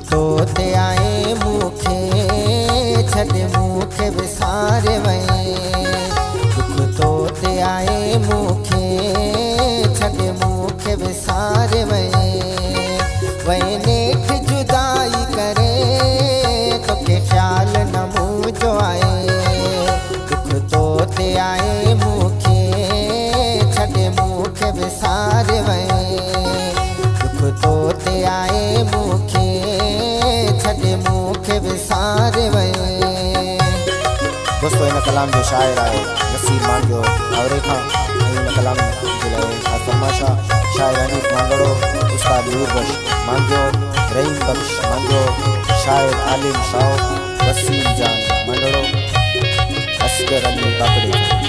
तो ते आए मूंखे छॾे मूंखे विसारे वए। दुख तो ते आए मूंखे छॾे मूंखे विसारे वए। वए नेठ जुदाई करे तोखे ख्याल न मुंहिंजो आए। दुख तो ते आए मूंखे छॾे मूंखे विसारे वए। दुख तो ते आए मूंखे छॾे मूंखे विसारे वए। दोस्तों इन कलाम जो शाइर आहे नसीर मांजो आवरे खां। इन कलाम जे लाइ ख़ासि फरमाइशा शाइर अनीस मांगड़ो, उस्ताद यूरबश मांजो, रहीम बख्श मांजो, शाइर आलिम शाह, वसीम जान मांगड़ो, असगर अली काकड़े।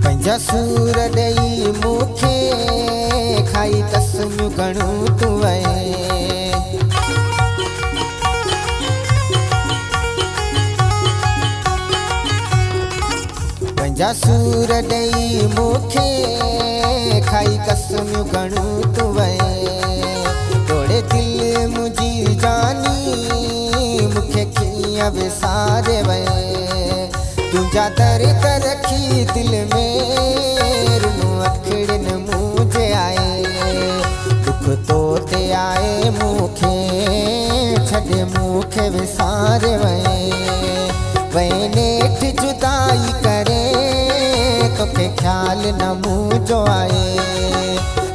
पंहिंजा सूर ॾेई मूंखे खाई तस्मियूं घणियूं तूं वए। पंहिंजा सूर ॾेई मूंखे खाई तस्मियूं घणियूं तूं वए। तोड़े दिलि मुंहिंजी जानी मूंखे कीअं विसारे वए। तुंहिंजा दर्द रखी दिल में रुनू अखड़नि मुंहिंजे आए। दुख तो ते आए मूंखे छॾे मूंखे विसारे वए। वए नेठ जुदाई करे तोखे ख्याल न मुंहिंजो आए।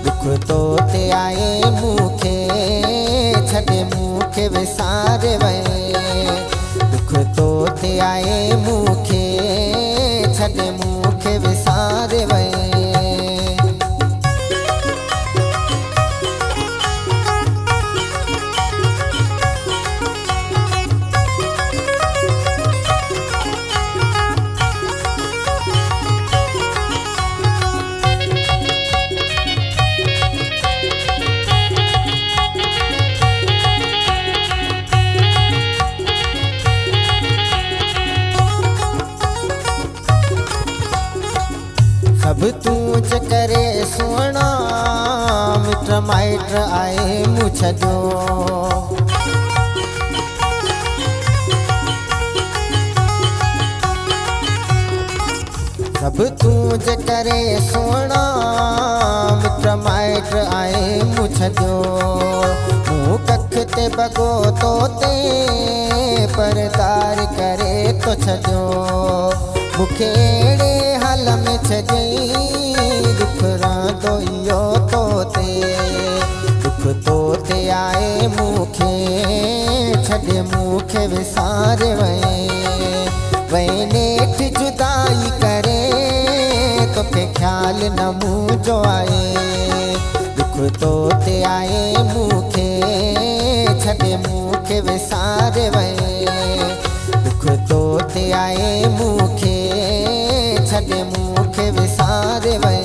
दुख तो ते आए मूंखे छॾे मूंखे विसारे वए। दुख तो ते आए मूंखे छॾे मूंखे विसारे वए। सब तूं च करे सुहिणा मिट माइट आए मूं छॾियो। सब तूं च करे सुहिणा मिट माइट आए मूं छॾियो। मूं कख ते बगो तो ते परदार करे तो छॾियो। मूंखे अहिड़े हाल में छॾई दुख रहंदो इहो तो ते। दुख तो ते आए मूंखे छॾे मूंखे विसारे वए। वए नेठ जुदाई करे तोखे ख्याल न मुंहिंजो आए। दुख तो ते आए मूंखे छॾे मूंखे विसारे वए। दुख तो ते आए मूंखे छॾे मूंखे विसारे वए।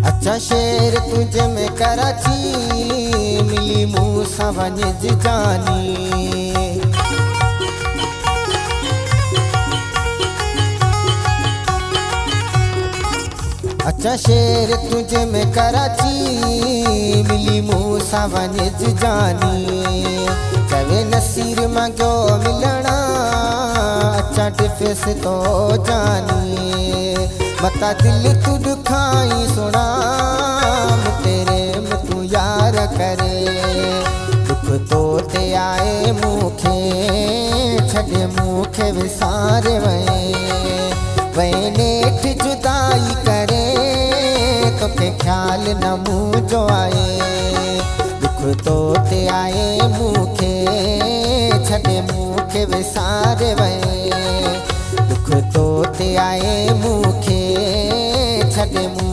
अच्छा शेर तुझे में कराची मिली मूंसां वञ जानी। अच्छा शेर तुझे में कराची मिली मूंसां वञ जानी। चवे नसीर मांगो मिलणा अच्छा टिफिस तो जानी। मता दिल तू दुखाई सुना तेरे में तू यार करे। दुख तो ते आए मूंखे छॾे मूंखे विसारे वए। वए नेठ जुदाई करे तोखे ख्याल न मुंहिंजो आए। दुख तो ते आए मूंखे छॾे मूंखे विसारे वए। दुख तो ते आए मूंखे छॾ